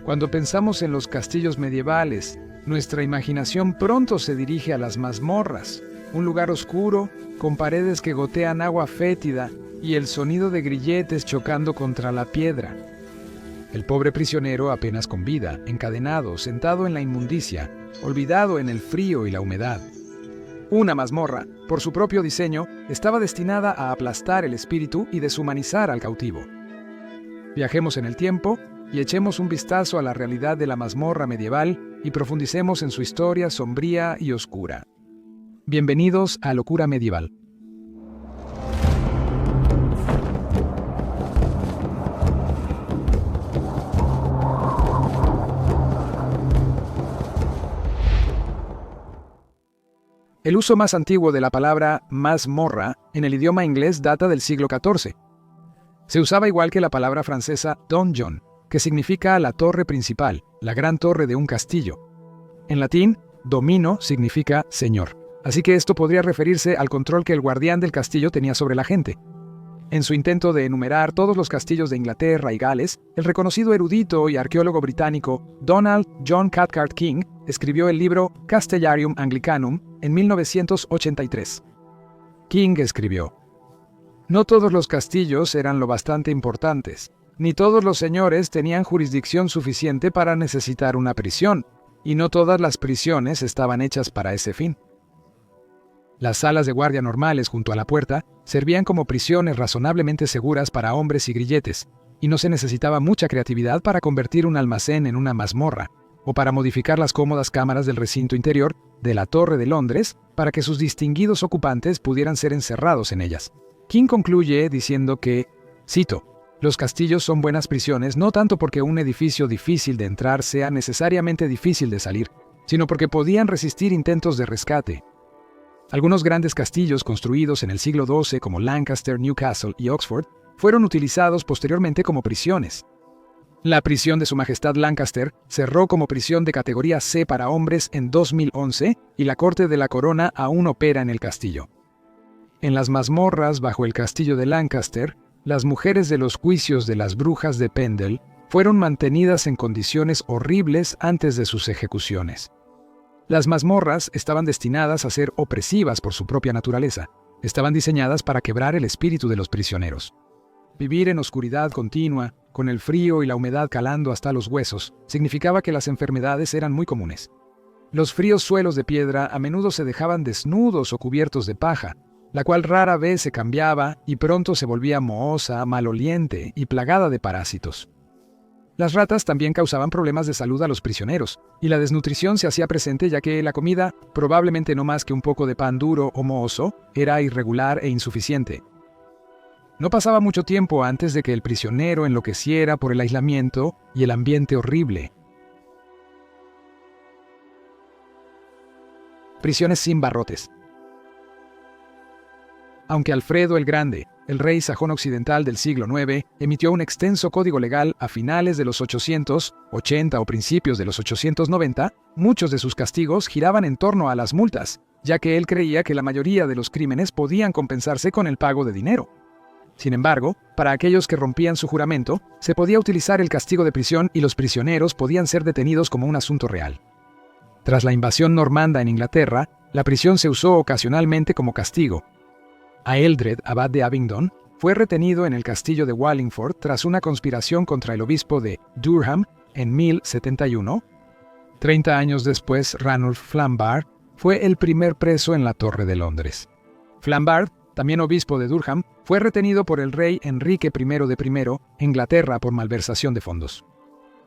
Cuando pensamos en los castillos medievales, nuestra imaginación pronto se dirige a las mazmorras, un lugar oscuro, con paredes que gotean agua fétida y el sonido de grilletes chocando contra la piedra. El pobre prisionero apenas con vida, encadenado, sentado en la inmundicia, olvidado en el frío y la humedad. Una mazmorra, por su propio diseño, estaba destinada a aplastar el espíritu y deshumanizar al cautivo. Viajemos en el tiempo y echemos un vistazo a la realidad de la mazmorra medieval y profundicemos en su historia sombría y oscura. Bienvenidos a Locura Medieval. El uso más antiguo de la palabra mazmorra en el idioma inglés data del siglo XIV. Se usaba igual que la palabra francesa donjon, que significa la torre principal, la gran torre de un castillo. En latín, domino significa señor, así que esto podría referirse al control que el guardián del castillo tenía sobre la gente. En su intento de enumerar todos los castillos de Inglaterra y Gales, el reconocido erudito y arqueólogo británico Donald John Cathcart King escribió el libro Castellarium Anglicanum en 1983. King escribió: "No todos los castillos eran lo bastante importantes, ni todos los señores tenían jurisdicción suficiente para necesitar una prisión, y no todas las prisiones estaban hechas para ese fin. Las salas de guardia normales junto a la puerta servían como prisiones razonablemente seguras para hombres y grilletes, y no se necesitaba mucha creatividad para convertir un almacén en una mazmorra, o para modificar las cómodas cámaras del recinto interior de la Torre de Londres para que sus distinguidos ocupantes pudieran ser encerrados en ellas". King concluye diciendo que, cito, "Los castillos son buenas prisiones no tanto porque un edificio difícil de entrar sea necesariamente difícil de salir, sino porque podían resistir intentos de rescate. Algunos grandes castillos construidos en el siglo XII como Lancaster, Newcastle y Oxford fueron utilizados posteriormente como prisiones. La prisión de Su Majestad Lancaster cerró como prisión de categoría C para hombres en 2011 y la Corte de la Corona aún opera en el castillo. En las mazmorras bajo el castillo de Lancaster, las mujeres de los juicios de las brujas de Pendle fueron mantenidas en condiciones horribles antes de sus ejecuciones. Las mazmorras estaban destinadas a ser opresivas por su propia naturaleza. Estaban diseñadas para quebrar el espíritu de los prisioneros. Vivir en oscuridad continua, con el frío y la humedad calando hasta los huesos, significaba que las enfermedades eran muy comunes. Los fríos suelos de piedra a menudo se dejaban desnudos o cubiertos de paja, la cual rara vez se cambiaba y pronto se volvía mohosa, maloliente y plagada de parásitos. Las ratas también causaban problemas de salud a los prisioneros, y la desnutrición se hacía presente ya que la comida, probablemente no más que un poco de pan duro o mohoso, era irregular e insuficiente. No pasaba mucho tiempo antes de que el prisionero enloqueciera por el aislamiento y el ambiente horrible. Prisiones sin barrotes. Aunque Alfredo el Grande, el rey sajón occidental del siglo IX, emitió un extenso código legal a finales de los 880 o principios de los 890, muchos de sus castigos giraban en torno a las multas, ya que él creía que la mayoría de los crímenes podían compensarse con el pago de dinero. Sin embargo, para aquellos que rompían su juramento, se podía utilizar el castigo de prisión y los prisioneros podían ser detenidos como un asunto real. Tras la invasión normanda en Inglaterra, la prisión se usó ocasionalmente como castigo. Aeldred, abad de Abingdon, fue retenido en el castillo de Wallingford tras una conspiración contra el obispo de Durham en 1071. 30 años después, Ranulf Flambard fue el primer preso en la Torre de Londres. Flambard, también obispo de Durham, fue retenido por el rey Enrique I de Inglaterra por malversación de fondos.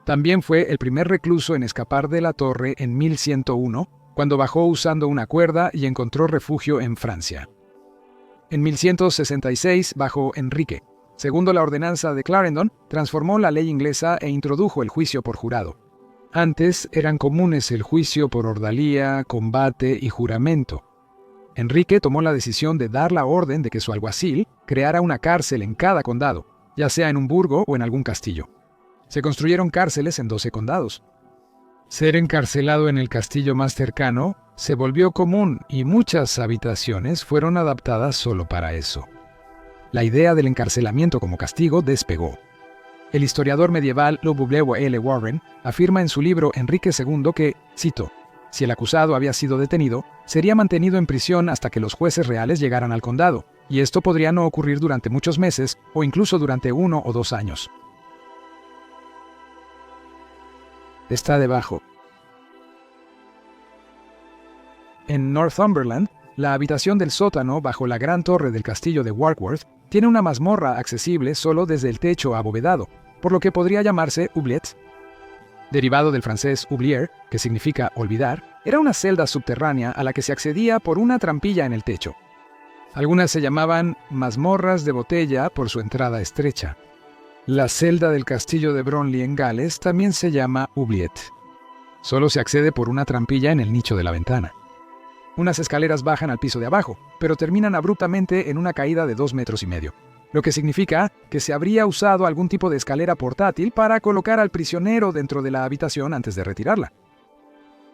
También fue el primer recluso en escapar de la torre en 1101, cuando bajó usando una cuerda y encontró refugio en Francia. En 1166, bajo Enrique, segundo la ordenanza de Clarendon, transformó la ley inglesa e introdujo el juicio por jurado. Antes eran comunes el juicio por ordalía, combate y juramento. Enrique tomó la decisión de dar la orden de que su alguacil creara una cárcel en cada condado, ya sea en un burgo o en algún castillo. Se construyeron cárceles en 12 condados. Ser encarcelado en el castillo más cercano se volvió común y muchas habitaciones fueron adaptadas solo para eso. La idea del encarcelamiento como castigo despegó. El historiador medieval W. L. Warren afirma en su libro Enrique II que, cito, si el acusado había sido detenido, sería mantenido en prisión hasta que los jueces reales llegaran al condado, y esto podría no ocurrir durante muchos meses o incluso durante 1 o 2 años. Está debajo. En Northumberland, la habitación del sótano bajo la gran torre del castillo de Warkworth tiene una mazmorra accesible solo desde el techo abovedado, por lo que podría llamarse oubliette. Derivado del francés oublier, que significa olvidar, era una celda subterránea a la que se accedía por una trampilla en el techo. Algunas se llamaban mazmorras de botella por su entrada estrecha. La celda del castillo de Bronley en Gales también se llama oubliette. Solo se accede por una trampilla en el nicho de la ventana. Unas escaleras bajan al piso de abajo, pero terminan abruptamente en una caída de 2,5 metros, lo que significa que se habría usado algún tipo de escalera portátil para colocar al prisionero dentro de la habitación antes de retirarla.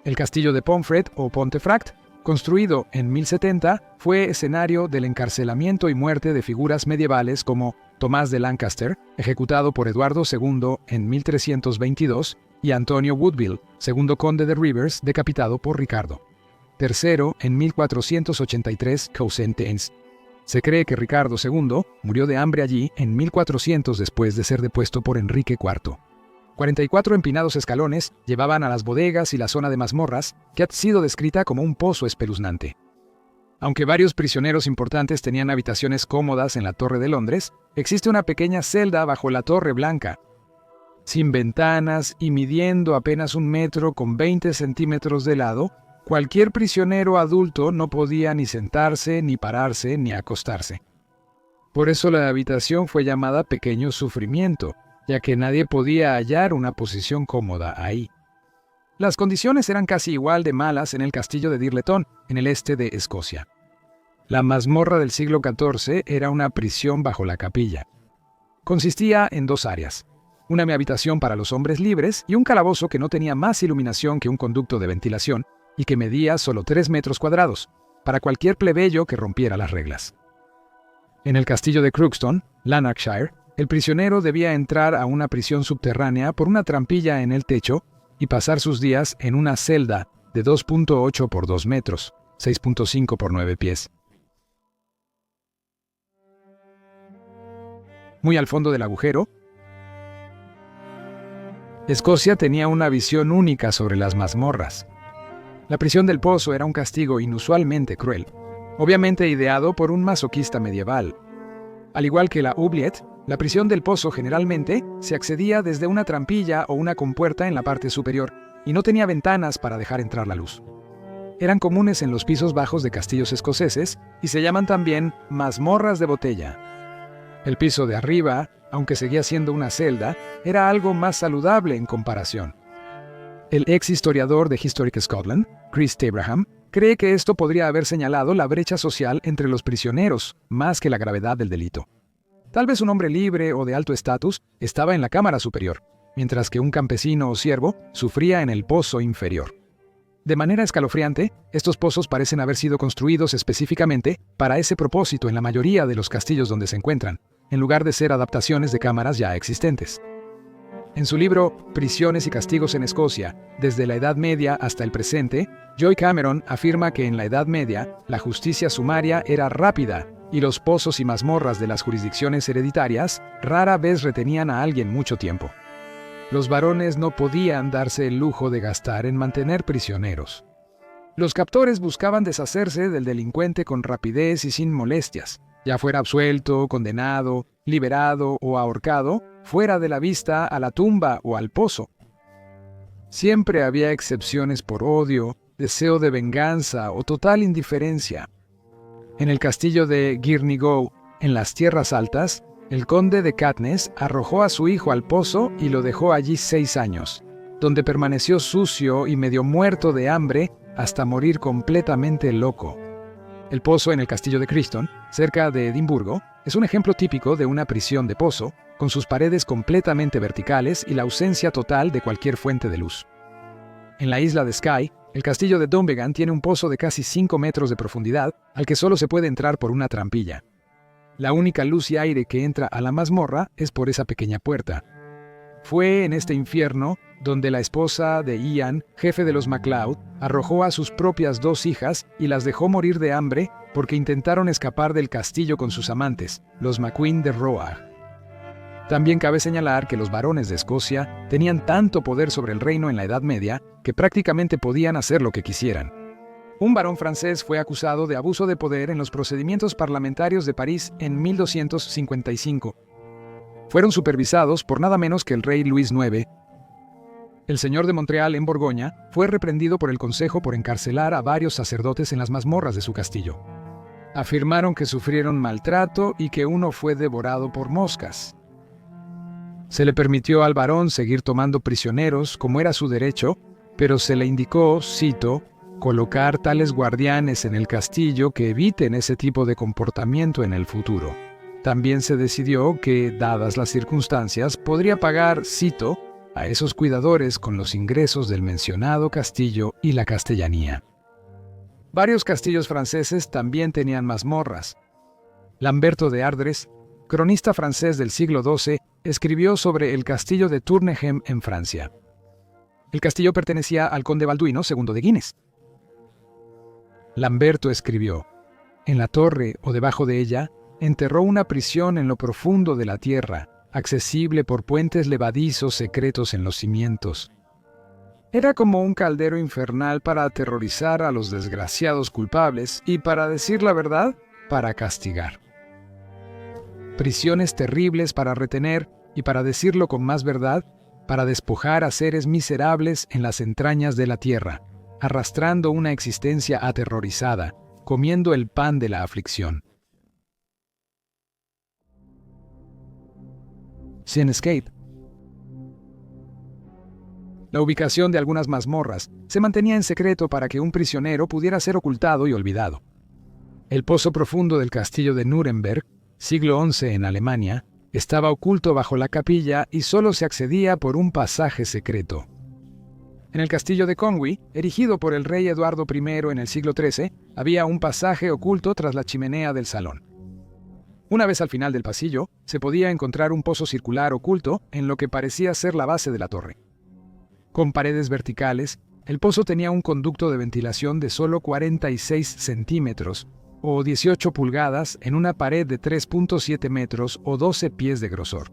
El castillo de Pomfret o Pontefract, construido en 1070, fue escenario del encarcelamiento y muerte de figuras medievales como Tomás de Lancaster, ejecutado por Eduardo II en 1322, y Antonio Woodville, segundo conde de Rivers, decapitado por Ricardo III en 1483 Coussentens. Se cree que Ricardo II murió de hambre allí en 1400 después de ser depuesto por Enrique IV. 44 empinados escalones llevaban a las bodegas y la zona de mazmorras, que ha sido descrita como un pozo espeluznante. Aunque varios prisioneros importantes tenían habitaciones cómodas en la Torre de Londres, existe una pequeña celda bajo la Torre Blanca, sin ventanas y midiendo apenas 1 metro con 20 centímetros de lado. Cualquier prisionero adulto no podía ni sentarse, ni pararse, ni acostarse. Por eso la habitación fue llamada Pequeño Sufrimiento, ya que nadie podía hallar una posición cómoda ahí. Las condiciones eran casi igual de malas en el castillo de Dirleton, en el este de Escocia. La mazmorra del siglo XIV era una prisión bajo la capilla. Consistía en 2 áreas, una habitación para los hombres libres y un calabozo que no tenía más iluminación que un conducto de ventilación, y que medía solo 3 metros cuadrados, para cualquier plebeyo que rompiera las reglas. En el castillo de Crookston, Lanarkshire, el prisionero debía entrar a una prisión subterránea por una trampilla en el techo y pasar sus días en una celda de 2,8 por 2 metros, 6,5 por 9 pies. Muy al fondo del agujero, Escocia tenía una visión única sobre las mazmorras. La prisión del pozo era un castigo inusualmente cruel, obviamente ideado por un masoquista medieval. Al igual que la oubliette, la prisión del pozo generalmente se accedía desde una trampilla o una compuerta en la parte superior y no tenía ventanas para dejar entrar la luz. Eran comunes en los pisos bajos de castillos escoceses y se llaman también mazmorras de botella. El piso de arriba, aunque seguía siendo una celda, era algo más saludable en comparación. El ex historiador de Historic Scotland, Chris Tabraham, cree que esto podría haber señalado la brecha social entre los prisioneros, más que la gravedad del delito. Tal vez un hombre libre o de alto estatus estaba en la cámara superior, mientras que un campesino o siervo sufría en el pozo inferior. De manera escalofriante, estos pozos parecen haber sido construidos específicamente para ese propósito en la mayoría de los castillos donde se encuentran, en lugar de ser adaptaciones de cámaras ya existentes. En su libro Prisiones y castigos en Escocia, desde la Edad Media hasta el presente, Joy Cameron afirma que en la Edad Media la justicia sumaria era rápida y los pozos y mazmorras de las jurisdicciones hereditarias rara vez retenían a alguien mucho tiempo. Los varones no podían darse el lujo de gastar en mantener prisioneros. Los captores buscaban deshacerse del delincuente con rapidez y sin molestias, ya fuera absuelto, condenado, liberado o ahorcado, fuera de la vista a la tumba o al pozo. Siempre había excepciones por odio, deseo de venganza o total indiferencia. En el castillo de Girnigow, en las tierras altas, el conde de Caithness arrojó a su hijo al pozo y lo dejó allí 6 años, donde permaneció sucio y medio muerto de hambre hasta morir completamente loco. El pozo en el castillo de Criston, cerca de Edimburgo, es un ejemplo típico de una prisión de pozo, con sus paredes completamente verticales y la ausencia total de cualquier fuente de luz. En la isla de Skye, el castillo de Dunvegan tiene un pozo de casi 5 metros de profundidad, al que solo se puede entrar por una trampilla. La única luz y aire que entra a la mazmorra es por esa pequeña puerta. Fue en este infierno donde la esposa de Ian, jefe de los MacLeod, arrojó a sus propias 2 hijas y las dejó morir de hambre porque intentaron escapar del castillo con sus amantes, los MacQueen de Rohan. También cabe señalar que los varones de Escocia tenían tanto poder sobre el reino en la Edad Media que prácticamente podían hacer lo que quisieran. Un varón francés fue acusado de abuso de poder en los procedimientos parlamentarios de París en 1255. Fueron supervisados por nada menos que el rey Luis IX. El señor de Montreal, en Borgoña, fue reprendido por el consejo por encarcelar a varios sacerdotes en las mazmorras de su castillo. Afirmaron que sufrieron maltrato y que uno fue devorado por moscas. Se le permitió al varón seguir tomando prisioneros, como era su derecho, pero se le indicó, cito, colocar tales guardianes en el castillo que eviten ese tipo de comportamiento en el futuro. También se decidió que, dadas las circunstancias, podría pagar, cito, a esos cuidadores con los ingresos del mencionado castillo y la castellanía. Varios castillos franceses también tenían mazmorras. Lamberto de Ardres, cronista francés del siglo XII, escribió sobre el castillo de Tournegem en Francia. El castillo pertenecía al conde Balduino II de Guines. Lamberto escribió: en la torre o debajo de ella, enterró una prisión en lo profundo de la tierra, accesible por puentes levadizos secretos en los cimientos. Era como un caldero infernal para aterrorizar a los desgraciados culpables y, para decir la verdad, para castigar. Prisiones terribles para retener y, para decirlo con más verdad, para despojar a seres miserables en las entrañas de la tierra, arrastrando una existencia aterrorizada, comiendo el pan de la aflicción. Sin Escape. La ubicación de algunas mazmorras se mantenía en secreto para que un prisionero pudiera ser ocultado y olvidado. El pozo profundo del castillo de Nuremberg, siglo XI en Alemania, estaba oculto bajo la capilla y solo se accedía por un pasaje secreto. En el castillo de Conwy, erigido por el rey Eduardo I en el siglo XIII, había un pasaje oculto tras la chimenea del salón. Una vez al final del pasillo, se podía encontrar un pozo circular oculto en lo que parecía ser la base de la torre. Con paredes verticales, el pozo tenía un conducto de ventilación de solo 46 centímetros, o 18 pulgadas, en una pared de 3.7 metros o 12 pies de grosor.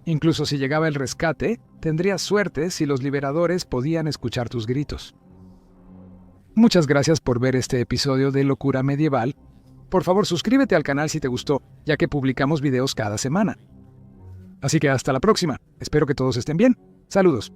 Incluso si llegaba el rescate, tendrías suerte si los liberadores podían escuchar tus gritos. Muchas gracias por ver este episodio de Locura Medieval. Por favor, suscríbete al canal si te gustó, ya que publicamos videos cada semana. Así que hasta la próxima. Espero que todos estén bien. Saludos.